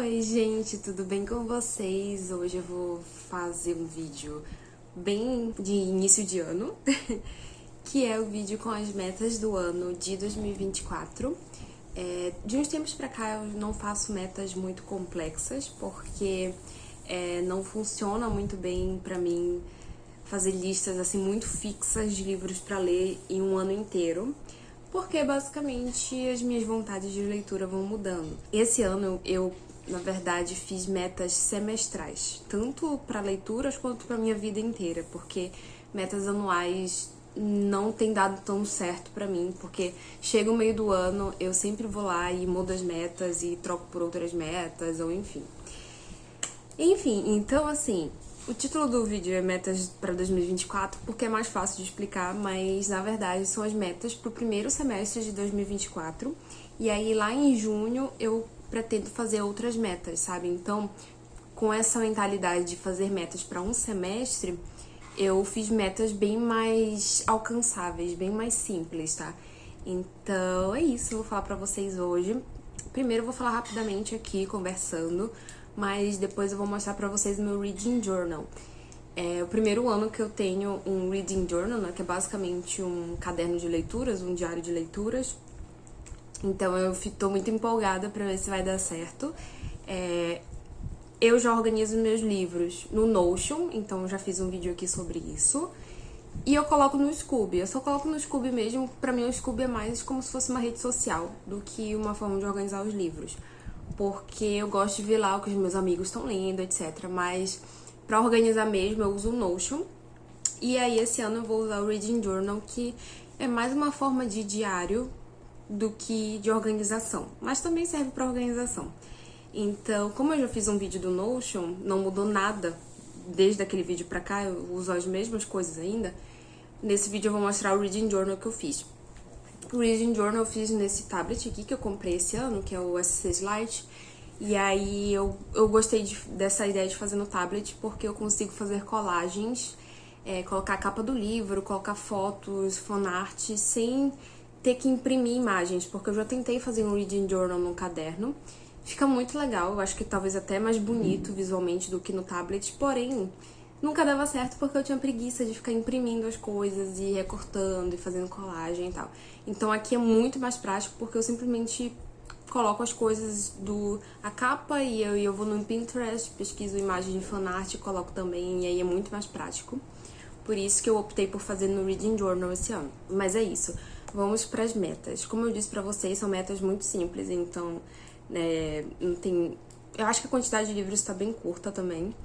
Oi, gente, tudo bem com vocês? Hoje eu vou fazer um vídeo bem de início de ano, que é o vídeo com as metas do ano de 2024. De uns tempos pra cá eu não faço metas muito complexas, porque não funciona muito bem pra mim fazer listas assim muito fixas de livros pra ler em um ano inteiro. Porque basicamente as minhas vontades de leitura vão mudando. Esse ano eu na verdade, fiz metas semestrais, tanto para leituras quanto para minha vida inteira, porque metas anuais não tem dado tão certo para mim, porque chega o meio do ano, eu sempre vou lá e mudo as metas e troco por outras metas, ou enfim. Então assim, o título do vídeo é Metas para 2024 porque é mais fácil de explicar, mas na verdade são as metas para o primeiro semestre de 2024, e aí lá em junho eu pretendo fazer outras metas, sabe? Então, com essa mentalidade de fazer metas para um semestre, eu fiz metas bem mais alcançáveis, bem mais simples, tá? Então, é isso, eu vou falar pra vocês hoje. Primeiro eu vou falar rapidamente aqui, conversando, mas depois eu vou mostrar pra vocês o meu Reading Journal. É o primeiro ano que eu tenho um Reading Journal, né, que é basicamente um caderno de leituras, um diário de leituras. Então eu tô muito empolgada pra ver se vai dar certo. Eu já organizo meus livros no Notion, então eu já fiz um vídeo aqui sobre isso. E eu coloco no Scoob. Eu só coloco no Scoob mesmo, pra mim o Scoob é mais como se fosse uma rede social do que uma forma de organizar os livros. Porque eu gosto de ver lá o que os meus amigos estão lendo, etc. Mas pra organizar mesmo eu uso o Notion. E aí esse ano eu vou usar o Reading Journal, que é mais uma forma de diário do que de organização, mas também serve para organização. Então, como eu já fiz um vídeo do Notion, não mudou nada desde aquele vídeo pra cá, eu uso as mesmas coisas ainda. Nesse vídeo eu vou mostrar o Reading Journal que eu fiz. O Reading Journal eu fiz nesse tablet aqui que eu comprei esse ano, que é o S6 Lite. E aí eu gostei dessa ideia de fazer no tablet porque eu consigo fazer colagens, colocar a capa do livro, colocar fotos, fanart, sem ter que imprimir imagens, porque eu já tentei fazer um Reading Journal no caderno. Fica muito legal, eu acho que talvez até mais bonito visualmente do que no tablet, porém, nunca dava certo porque eu tinha preguiça de ficar imprimindo as coisas e recortando e fazendo colagem e tal. Então aqui é muito mais prático porque eu simplesmente coloco as coisas a capa e eu vou no Pinterest, pesquiso imagem de fanart e coloco também, e aí é muito mais prático. Por isso que eu optei por fazer no Reading Journal esse ano. Mas é isso. Vamos para as metas. Como eu disse pra vocês, são metas muito simples, então não tem... Eu acho que a quantidade de livros está bem curta também.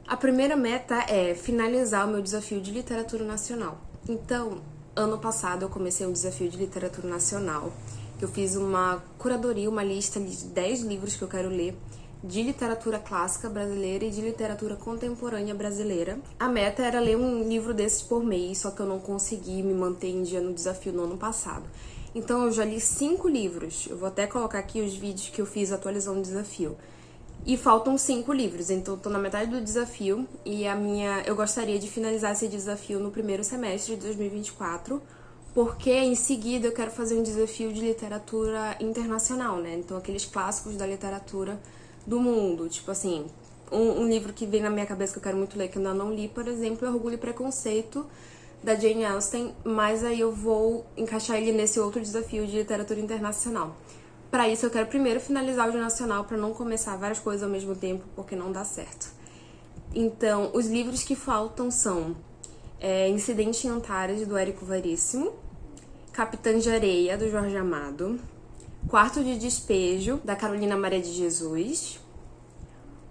A primeira meta é finalizar o meu desafio de literatura nacional. Então, ano passado eu comecei um desafio de literatura nacional. Eu fiz uma curadoria, uma lista de 10 livros que eu quero ler de literatura clássica brasileira e de literatura contemporânea brasileira. A meta era ler um livro desses por mês, só que eu não consegui me manter em dia no desafio no ano passado. Então eu já li 5 livros, eu vou até colocar aqui os vídeos que eu fiz atualizando o desafio. E faltam 5 livros, então eu tô na metade do desafio e eu gostaria de finalizar esse desafio no primeiro semestre de 2024, porque em seguida eu quero fazer um desafio de literatura internacional, né? Então aqueles clássicos da literatura do mundo, tipo assim, um livro que vem na minha cabeça que eu quero muito ler, que eu ainda não li, por exemplo, é Orgulho e Preconceito, da Jane Austen, mas aí eu vou encaixar ele nesse outro desafio de literatura internacional. Pra isso eu quero primeiro finalizar o de nacional, pra não começar várias coisas ao mesmo tempo, porque não dá certo. Então, os livros que faltam são Incidente em Antares, do Érico Veríssimo, Capitã de Areia, do Jorge Amado, Quarto de Despejo, da Carolina Maria de Jesus,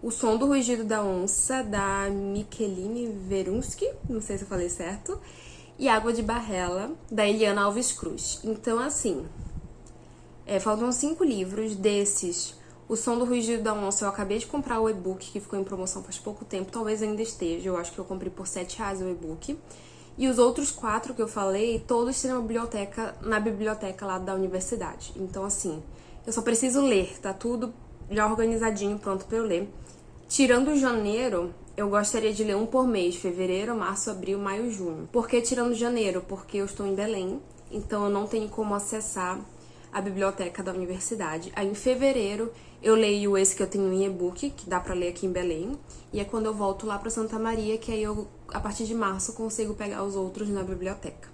O Som do Rugido da Onça, da Micheline Verunsky, não sei se eu falei certo, e Água de Barrela, da Eliana Alves Cruz. Então, assim, faltam 5 livros desses. O Som do Rugido da Onça, eu acabei de comprar o e-book, que ficou em promoção faz pouco tempo, talvez ainda esteja, eu acho que eu comprei por R$7 o e-book. E os outros 4 que eu falei, todos têm na biblioteca lá da universidade. Então, assim, eu só preciso ler, tá tudo já organizadinho, pronto pra eu ler. Tirando janeiro, eu gostaria de ler um por mês, fevereiro, março, abril, maio, junho. Por que tirando janeiro? Porque eu estou em Belém, então eu não tenho como acessar a biblioteca da universidade. Aí em fevereiro eu leio esse que eu tenho em e-book, que dá pra ler aqui em Belém. E é quando eu volto lá pra Santa Maria, que aí eu, a partir de março, consigo pegar os outros na biblioteca.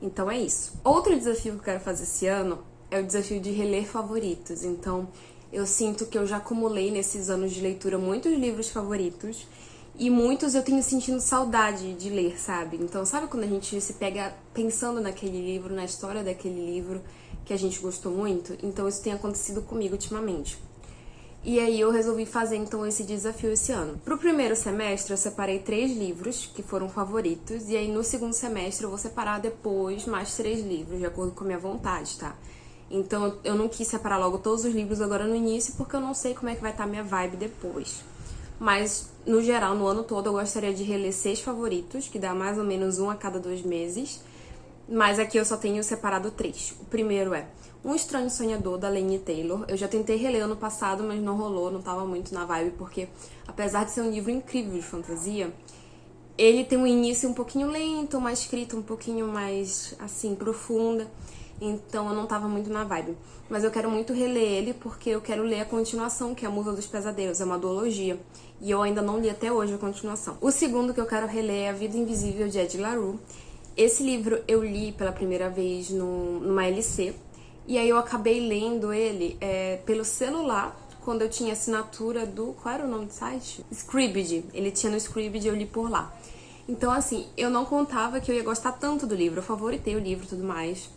Então é isso. Outro desafio que eu quero fazer esse ano é o desafio de reler favoritos. Então eu sinto que eu já acumulei nesses anos de leitura muitos livros favoritos. E muitos eu tenho sentindo saudade de ler, sabe? Então, sabe quando a gente se pega pensando naquele livro, na história daquele livro que a gente gostou muito? Então, isso tem acontecido comigo ultimamente. E aí eu resolvi fazer, então, esse desafio esse ano. Pro primeiro semestre, eu separei 3 livros que foram favoritos. E aí, no segundo semestre, eu vou separar depois mais 3 livros, de acordo com a minha vontade, tá? Então, eu não quis separar logo todos os livros agora no início, porque eu não sei como é que vai estar a minha vibe depois. Mas, no geral, no ano todo, eu gostaria de reler 6 favoritos, que dá mais ou menos um a cada 2 meses. Mas aqui eu só tenho separado 3. O primeiro é Um Estranho Sonhador, da Laini Taylor. Eu já tentei reler ano passado, mas não rolou, não tava muito na vibe, porque apesar de ser um livro incrível de fantasia, ele tem um início um pouquinho lento, uma escrita um pouquinho mais, assim, profunda. Então eu não tava muito na vibe. Mas eu quero muito reler ele porque eu quero ler a continuação, que é a Musa dos Pesadelos, é uma duologia. E eu ainda não li até hoje a continuação. O segundo que eu quero reler é A Vida Invisível, de Ed La Rue. Esse livro eu li pela primeira vez numa LC. E aí eu acabei lendo ele pelo celular, quando eu tinha assinatura do... Qual era o nome do site? Scribd. Ele tinha no Scribd e eu li por lá. Então, assim, eu não contava que eu ia gostar tanto do livro. Eu favoritei o livro e tudo mais.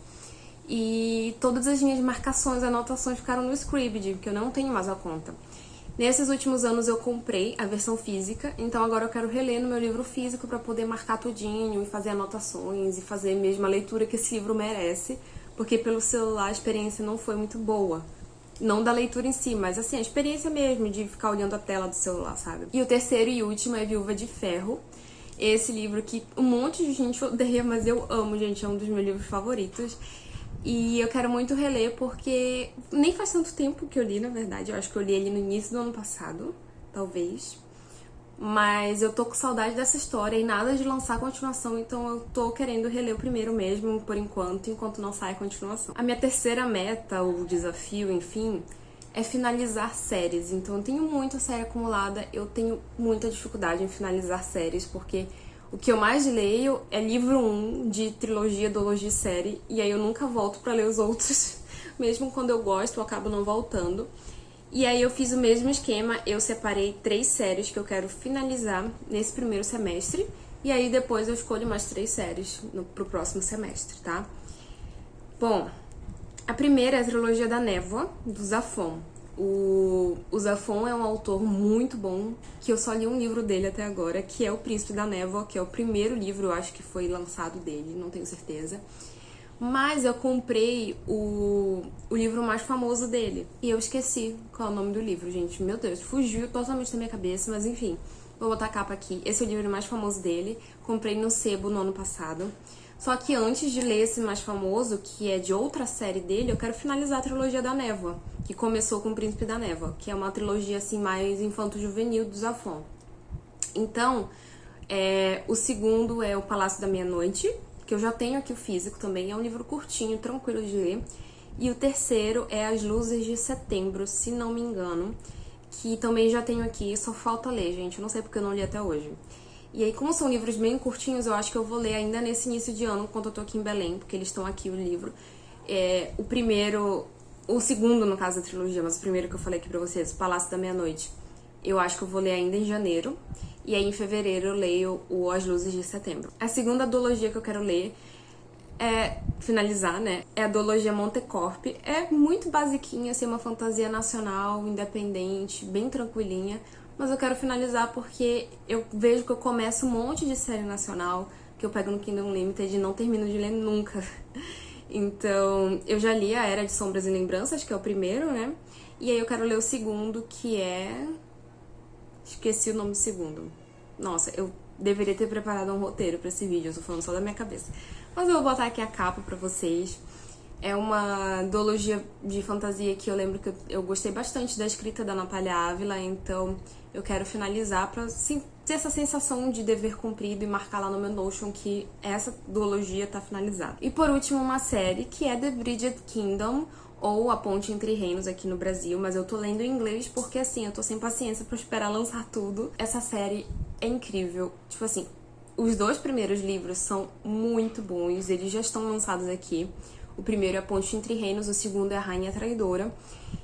E todas as minhas marcações, anotações ficaram no Scribd, porque eu não tenho mais a conta. Nesses últimos anos eu comprei a versão física, então agora eu quero reler no meu livro físico para poder marcar tudinho e fazer anotações e fazer mesmo a leitura que esse livro merece, porque pelo celular a experiência não foi muito boa. Não da leitura em si, mas assim, a experiência mesmo de ficar olhando a tela do celular, sabe? E o terceiro e último é Viúva de Ferro. Esse livro que um monte de gente odeia, mas eu amo, gente, é um dos meus livros favoritos. E eu quero muito reler porque nem faz tanto tempo que eu li, na verdade. Eu acho que eu li ele no início do ano passado, talvez. Mas eu tô com saudade dessa história e nada de lançar a continuação, então eu tô querendo reler o primeiro mesmo, por enquanto não sai a continuação. A minha terceira meta, ou desafio, enfim, é finalizar séries. Então eu tenho muita série acumulada, eu tenho muita dificuldade em finalizar séries, porque o que eu mais leio é livro 1 de trilogia, duologia e série, e aí eu nunca volto pra ler os outros. Mesmo quando eu gosto, eu acabo não voltando. E aí eu fiz o mesmo esquema, eu separei 3 séries que eu quero finalizar nesse primeiro semestre, e aí depois eu escolho mais 3 séries pro próximo semestre, tá? Bom, a primeira é a trilogia da Névoa, do Zafón. O Zafón é um autor muito bom, que eu só li um livro dele até agora, que é O Príncipe da Névoa, que é o primeiro livro, eu acho que foi lançado dele, não tenho certeza. Mas eu comprei o livro mais famoso dele, e eu esqueci qual é o nome do livro, gente. Meu Deus, fugiu totalmente da minha cabeça, mas enfim, vou botar a capa aqui. Esse é o livro mais famoso dele, comprei no Sebo no ano passado. Só que antes de ler esse mais famoso, que é de outra série dele, eu quero finalizar a trilogia da Névoa, que começou com o Príncipe da Névoa, que é uma trilogia assim mais infanto-juvenil do Zafón. Então, o segundo é O Palácio da Meia-Noite, que eu já tenho aqui o físico também, é um livro curtinho, tranquilo de ler. E o terceiro é As Luzes de Setembro, se não me engano, que também já tenho aqui, só falta ler, gente, eu não sei porque eu não li até hoje. E aí, como são livros bem curtinhos, eu acho que eu vou ler ainda nesse início de ano, enquanto eu tô aqui em Belém, porque eles estão aqui, o livro. O segundo, no caso da trilogia, mas o primeiro que eu falei aqui pra vocês, O Palácio da Meia-Noite, eu acho que eu vou ler ainda em janeiro. E aí, em fevereiro, eu leio o As Luzes de Setembro. A segunda duologia que eu quero ler finalizar, né? É a duologia Montecorp. É muito basiquinha, assim, uma fantasia nacional, independente, bem tranquilinha. Mas eu quero finalizar porque eu vejo que eu começo um monte de série nacional que eu pego no Kindle Unlimited e não termino de ler nunca. Então, eu já li A Era de Sombras e Lembranças, que é o primeiro, né? E aí eu quero ler o segundo, que é... Esqueci o nome do segundo. Nossa, eu deveria ter preparado um roteiro pra esse vídeo, eu tô falando só da minha cabeça. Mas eu vou botar aqui a capa pra vocês. É uma duologia de fantasia que eu lembro que eu gostei bastante da escrita da Natália Ávila, então eu quero finalizar pra ter essa sensação de dever cumprido e marcar lá no meu Notion que essa duologia tá finalizada. E por último, uma série que é The Bridget Kingdom, ou A Ponte Entre Reinos aqui no Brasil, mas eu tô lendo em inglês porque, assim, eu tô sem paciência pra esperar lançar tudo. Essa série é incrível. Tipo assim, os 2 primeiros livros são muito bons, eles já estão lançados aqui. O primeiro é A Ponte Entre Reinos, o segundo é A Rainha Traidora.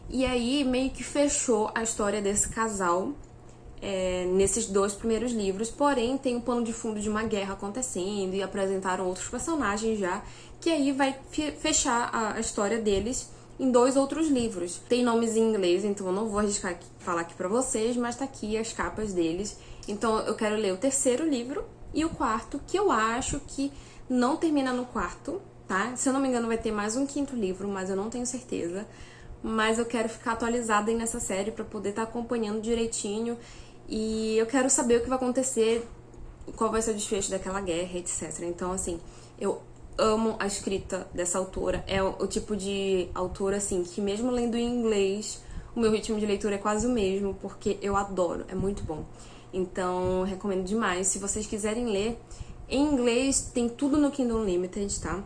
E aí, meio que fechou a história desse casal nesses 2 primeiros livros, porém tem um pano de fundo de uma guerra acontecendo e apresentaram outros personagens já, que aí vai fechar a história deles em 2 outros livros. Tem nomes em inglês, então eu não vou arriscar falar aqui pra vocês, mas tá aqui as capas deles. Então eu quero ler o 3º livro e o 4º, que eu acho que não termina no 4º, tá? Se eu não me engano vai ter mais um 5º livro, mas eu não tenho certeza. Mas eu quero ficar atualizada aí nessa série pra poder estar acompanhando direitinho. E eu quero saber o que vai acontecer, qual vai ser o desfecho daquela guerra, etc. Então, assim, eu amo a escrita dessa autora. É o tipo de autora, assim, que mesmo lendo em inglês, o meu ritmo de leitura é quase o mesmo, porque eu adoro, é muito bom. Então, recomendo demais. Se vocês quiserem ler, em inglês tem tudo no Kindle Unlimited, tá?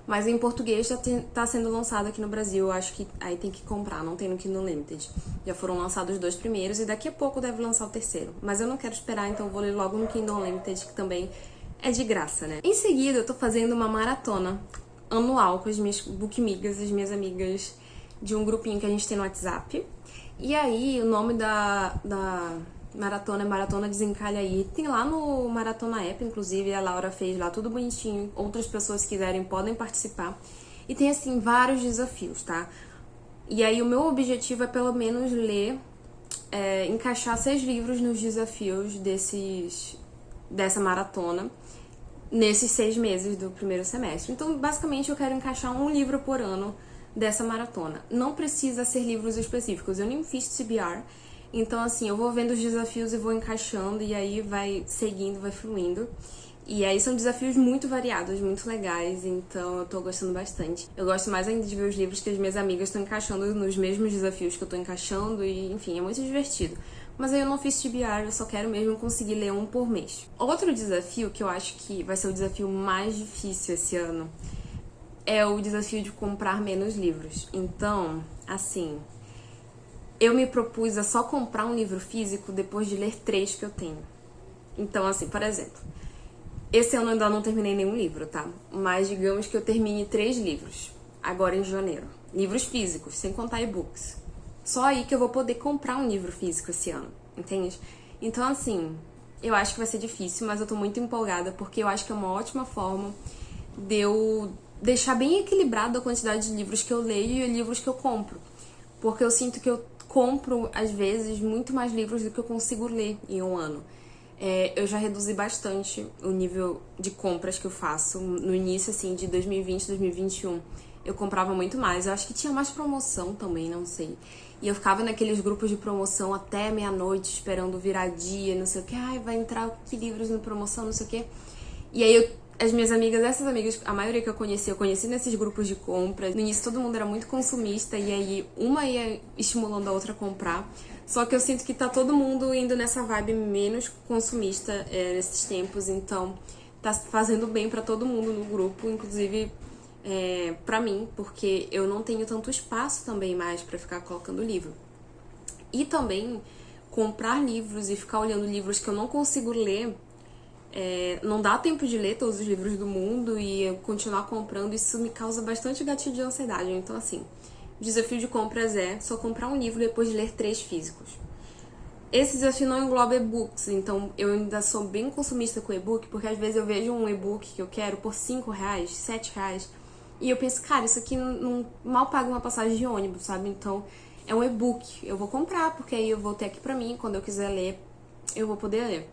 Mas em português já tá sendo lançado aqui no Brasil, eu acho que aí tem que comprar, não tem no Kindle Unlimited. Já foram lançados os 2 primeiros e daqui a pouco deve lançar o 3º. Mas eu não quero esperar, então eu vou ler logo no Kindle Unlimited, que também é de graça, né? Em seguida, eu tô fazendo uma maratona anual com as minhas bookmigas, as minhas amigas de um grupinho que a gente tem no WhatsApp. E aí, o nome da maratona é Maratona Desencalha Aí. Tem lá no Maratona App, inclusive, a Laura fez lá tudo bonitinho. Outras pessoas que quiserem podem participar. E tem, assim, vários desafios, tá? E aí, o meu objetivo é pelo menos ler, encaixar 6 livros nos desafios dessa maratona nesses 6 meses do primeiro semestre. Então, basicamente, eu quero encaixar um livro por ano dessa maratona. Não precisa ser livros específicos. Eu nem fiz TBR. Então, assim, eu vou vendo os desafios e vou encaixando, e aí vai seguindo, vai fluindo. E aí são desafios muito variados, muito legais, então eu tô gostando bastante. Eu gosto mais ainda de ver os livros que as minhas amigas estão encaixando nos mesmos desafios que eu tô encaixando, e enfim, é muito divertido. Mas aí eu não fiz TBR, eu só quero mesmo conseguir ler um por mês. Outro desafio, que eu acho que vai ser o desafio mais difícil esse ano, é o desafio de comprar menos livros. Então, assim, eu me propus a só comprar um livro físico depois de ler 3 que eu tenho. Então, assim, por exemplo, esse ano eu ainda não terminei nenhum livro, tá? Mas digamos que eu termine 3 livros, agora em janeiro. Livros físicos, sem contar e-books. Só aí que eu vou poder comprar um livro físico esse ano, entende? Então, assim, eu acho que vai ser difícil, mas eu tô muito empolgada, porque eu acho que é uma ótima forma de eu deixar bem equilibrado a quantidade de livros que eu leio e livros que eu compro. Porque eu sinto que eu compro, às vezes, muito mais livros do que eu consigo ler em um ano. Eu já reduzi bastante o nível de compras que eu faço. No início, assim, de 2020, 2021, eu comprava muito mais. Eu acho que tinha mais promoção também, não sei. E eu ficava naqueles grupos de promoção até meia-noite, esperando virar dia, não sei o que. Ai, vai entrar que livros na promoção, não sei o que. E aí as minhas amigas, essas amigas, a maioria que eu conheci nesses grupos de compra. No início todo mundo era muito consumista e aí uma ia estimulando a outra a comprar. Só que eu sinto que tá todo mundo indo nessa vibe menos consumista nesses tempos, então tá fazendo bem pra todo mundo no grupo, inclusive pra mim, porque eu não tenho tanto espaço também mais pra ficar colocando livro. E também comprar livros e ficar olhando livros que eu não consigo ler, não dá tempo de ler todos os livros do mundo e eu continuar comprando, isso me causa bastante gatilho de ansiedade. Então, assim, o desafio de compras é só comprar um livro depois de ler 3 físicos. Esse desafio não engloba e-books, então eu ainda sou bem consumista com e-book, porque às vezes eu vejo um e-book que eu quero por R$5, R$7, e eu penso, cara, isso aqui não mal paga uma passagem de ônibus, sabe? Então, é um e-book, eu vou comprar, porque aí eu vou ter aqui pra mim, quando eu quiser ler, eu vou poder ler.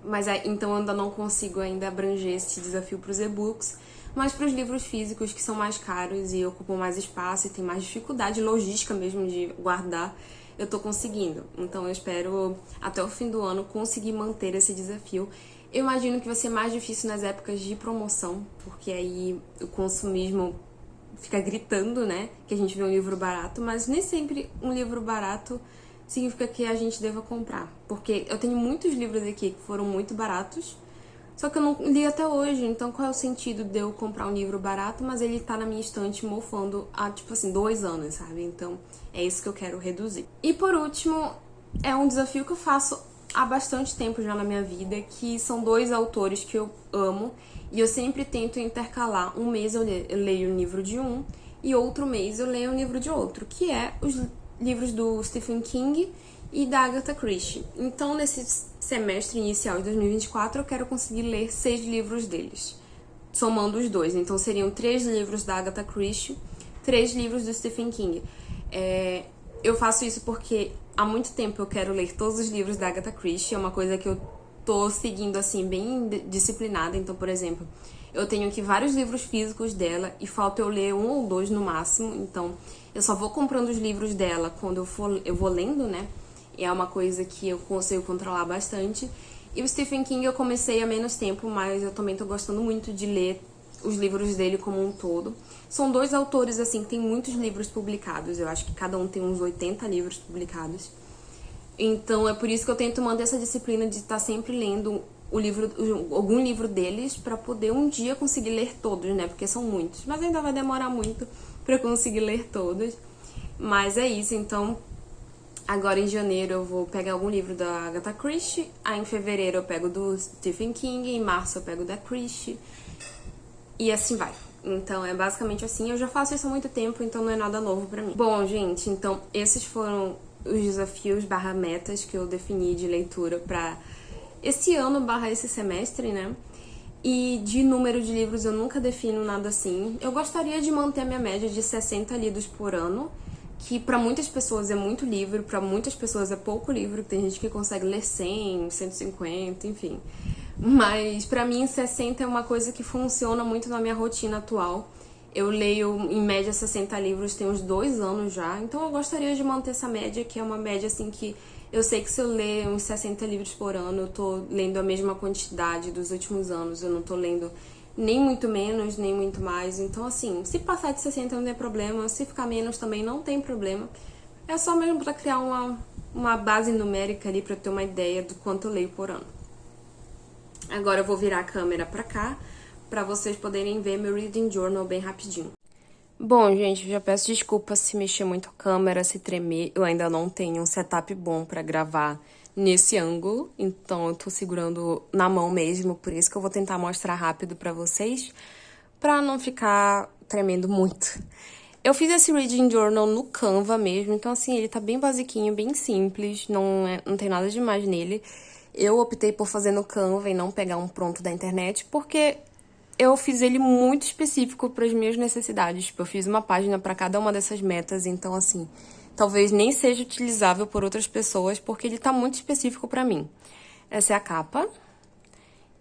Mas então eu ainda não consigo ainda abranger esse desafio para os e-books, mas para os livros físicos, que são mais caros e ocupam mais espaço e tem mais dificuldade logística mesmo de guardar, eu tô conseguindo. Então eu espero até o fim do ano conseguir manter esse desafio. Eu imagino que vai ser mais difícil nas épocas de promoção, porque aí o consumismo fica gritando, né, que a gente vê um livro barato, mas nem sempre um livro barato significa que a gente deva comprar. Porque eu tenho muitos livros aqui que foram muito baratos, Só que eu não li até hoje, então qual é o sentido de eu comprar um livro barato, mas ele tá na minha estante mofando há, tipo assim, 2 anos, sabe? Então é isso que eu quero reduzir. E por último, é um desafio que eu faço há bastante tempo já na minha vida, que são 2 autores que eu amo, e eu sempre tento intercalar. Um mês eu leio um livro de um, e outro mês eu leio um livro de outro, que é os livros do Stephen King e da Agatha Christie. Então, nesse semestre inicial de 2024, eu quero conseguir ler 6 livros deles, somando os 2. Então, seriam 3 livros da Agatha Christie, 3 livros do Stephen King. Eu faço isso porque há muito tempo eu quero ler todos os livros da Agatha Christie, é uma coisa que eu tô seguindo, assim, bem disciplinada. Então, por exemplo, eu tenho aqui vários livros físicos dela e falta eu ler 1 ou 2 no máximo. Então, eu só vou comprando os livros dela quando eu vou lendo, né? E é uma coisa que eu consigo controlar bastante. E o Stephen King eu comecei há menos tempo, mas eu também tô gostando muito de ler os livros dele como um todo. São 2 autores, assim, que tem muitos livros publicados. Eu acho que cada um tem uns 80 livros publicados. Então é por isso que eu tento manter essa disciplina de estar sempre lendo algum livro deles, pra poder um dia conseguir ler todos, né? Porque são muitos. Mas ainda vai demorar muito pra conseguir ler todos. Mas é isso, então agora em janeiro eu vou pegar algum livro da Agatha Christie, aí em fevereiro eu pego do Stephen King, em março eu pego da Christie, e assim vai. Então é basicamente assim, eu já faço isso há muito tempo, então não é nada novo pra mim. Bom, gente, então esses foram os desafios / metas que eu defini de leitura pra esse ano / esse semestre, né? E de número de livros eu nunca defino nada assim. Eu gostaria de manter a minha média de 60 lidos por ano, que pra muitas pessoas é muito livro, pra muitas pessoas é pouco livro, tem gente que consegue ler 100, 150, enfim. Mas pra mim 60 é uma coisa que funciona muito na minha rotina atual. Eu leio em média 60 livros tem uns 2 anos já, então eu gostaria de manter essa média, que é uma média assim que eu sei que se eu ler uns 60 livros por ano, eu tô lendo a mesma quantidade dos últimos anos, eu não tô lendo nem muito menos, nem muito mais. Então, assim, se passar de 60 não tem problema, se ficar menos também não tem problema. É só mesmo pra criar uma base numérica ali, pra eu ter uma ideia do quanto eu leio por ano. Agora eu vou virar a câmera pra cá, pra vocês poderem ver meu reading journal bem rapidinho. Bom, gente, eu já peço desculpas se mexer muito a câmera, se tremer. Eu ainda não tenho um setup bom pra gravar nesse ângulo, então eu tô segurando na mão mesmo, por isso que eu vou tentar mostrar rápido pra vocês, pra não ficar tremendo muito. Eu fiz esse reading journal no Canva mesmo, então assim, ele tá bem basiquinho, bem simples, não tem nada demais nele. Eu optei por fazer no Canva e não pegar um pronto da internet, porque eu fiz ele muito específico para as minhas necessidades. Tipo, eu fiz uma página para cada uma dessas metas, então assim, talvez nem seja utilizável por outras pessoas, porque ele tá muito específico para mim. Essa é a capa.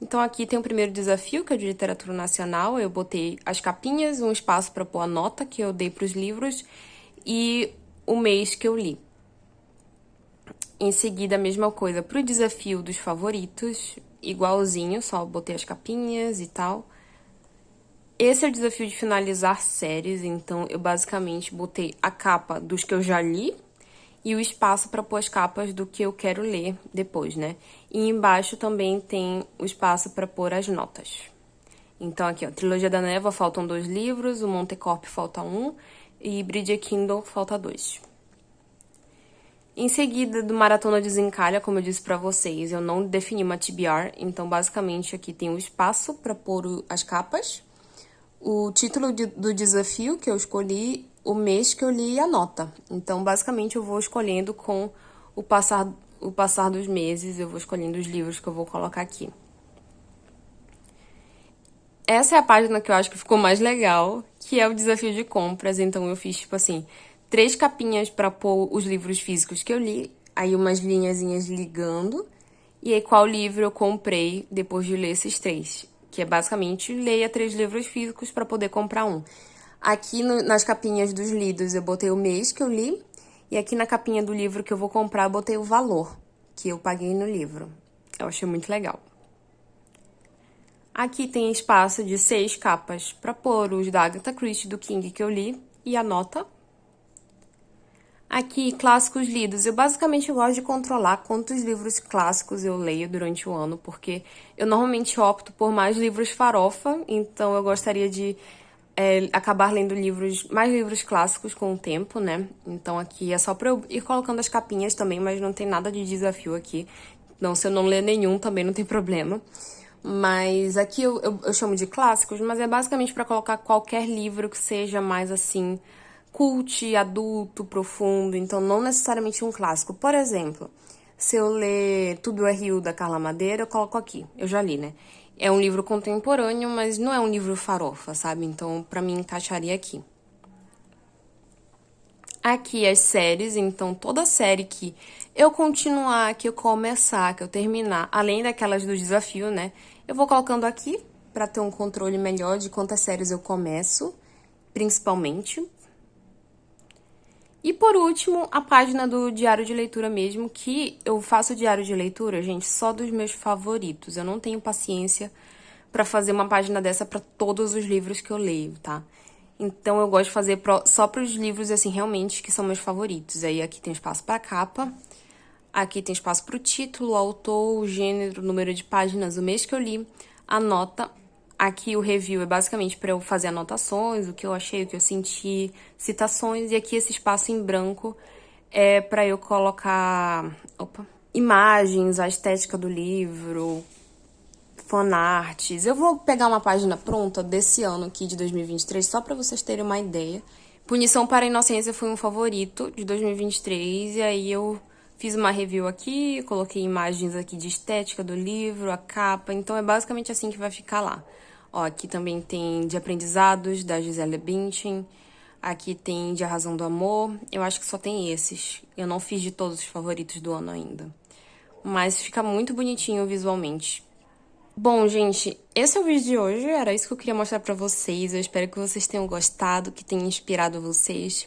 Então aqui tem o primeiro desafio, que é de literatura nacional. Eu botei as capinhas, um espaço para pôr a nota que eu dei para os livros e o mês que eu li. Em seguida, a mesma coisa para o desafio dos favoritos, igualzinho, só botei as capinhas e tal. Esse é o desafio de finalizar séries, então eu basicamente botei a capa dos que eu já li e o espaço para pôr as capas do que eu quero ler depois, né? E embaixo também tem o espaço para pôr as notas. Então aqui, ó, Trilogia da Névoa faltam 2 livros, o Montecorp falta 1 e Bridget Kindle falta 2. Em seguida, do Maratona Desencalha, como eu disse pra vocês, eu não defini uma TBR, então basicamente aqui tem o espaço para pôr as capas, o título do desafio que eu escolhi, o mês que eu li e a nota. Então, basicamente, eu vou escolhendo com o passar dos meses, eu vou escolhendo os livros que eu vou colocar aqui. Essa é a página que eu acho que ficou mais legal, que é o desafio de compras. Então, eu fiz, tipo assim, 3 capinhas para pôr os livros físicos que eu li, aí umas linhazinhas ligando, e aí qual livro eu comprei depois de ler esses 3. Que é basicamente, leia 3 livros físicos para poder comprar um. Aqui nas capinhas dos lidos eu botei o mês que eu li, e aqui na capinha do livro que eu vou comprar eu botei o valor que eu paguei no livro. Eu achei muito legal. Aqui tem espaço de 6 capas para pôr os da Agatha Christie, do King que eu li, e a nota. Aqui, clássicos lidos. Eu basicamente gosto de controlar quantos livros clássicos eu leio durante o ano, porque eu normalmente opto por mais livros farofa, então eu gostaria de acabar lendo mais livros clássicos com o tempo, né? Então aqui é só pra eu ir colocando as capinhas também, mas não tem nada de desafio aqui. Então, se eu não ler nenhum, também não tem problema. Mas aqui eu chamo de clássicos, mas é basicamente pra colocar qualquer livro que seja mais assim cult, adulto, profundo, então não necessariamente um clássico. Por exemplo, se eu ler Tudo é Rio, da Carla Madeira, eu coloco aqui. Eu já li, né? É um livro contemporâneo, mas não é um livro farofa, sabe? Então, pra mim, encaixaria aqui. Aqui as séries, então toda série que eu continuar, que eu começar, que eu terminar, além daquelas do desafio, né? Eu vou colocando aqui pra ter um controle melhor de quantas séries eu começo, principalmente. E por último, a página do diário de leitura mesmo, que eu faço diário de leitura, gente, só dos meus favoritos. Eu não tenho paciência pra fazer uma página dessa pra todos os livros que eu leio, tá? Então eu gosto de fazer só pros livros, assim, realmente, que são meus favoritos. Aí aqui tem espaço pra capa, aqui tem espaço pro título, o autor, o gênero, o número de páginas, o mês que eu li, a nota. Aqui o review é basicamente para eu fazer anotações, o que eu achei, o que eu senti, citações, e aqui esse espaço em branco é para eu colocar, imagens, a estética do livro, fanarts. Eu vou pegar uma página pronta desse ano aqui de 2023 só para vocês terem uma ideia. Punição para a Inocência foi um favorito de 2023 e aí eu fiz uma review aqui, coloquei imagens aqui de estética do livro, a capa, então é basicamente assim que vai ficar lá. Ó, aqui também tem de aprendizados, da Gisele Bündchen. Aqui tem de A Razão do Amor. Eu acho que só tem esses. Eu não fiz de todos os favoritos do ano ainda. Mas fica muito bonitinho visualmente. Bom, gente, esse é o vídeo de hoje. Era isso que eu queria mostrar pra vocês. Eu espero que vocês tenham gostado, que tenha inspirado vocês.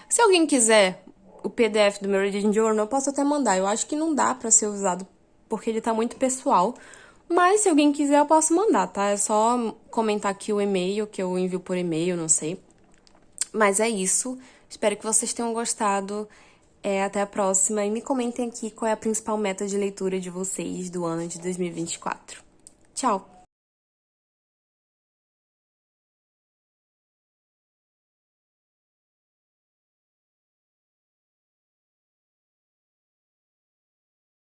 Se alguém quiser o PDF do meu Reading Journal, eu posso até mandar. Eu acho que não dá pra ser usado porque ele tá muito pessoal. Mas se alguém quiser, eu posso mandar, tá? É só comentar aqui o e-mail, que eu envio por e-mail, não sei. Mas é isso. Espero que vocês tenham gostado. Até a próxima. E me comentem aqui qual é a principal meta de leitura de vocês do ano de 2024. Tchau!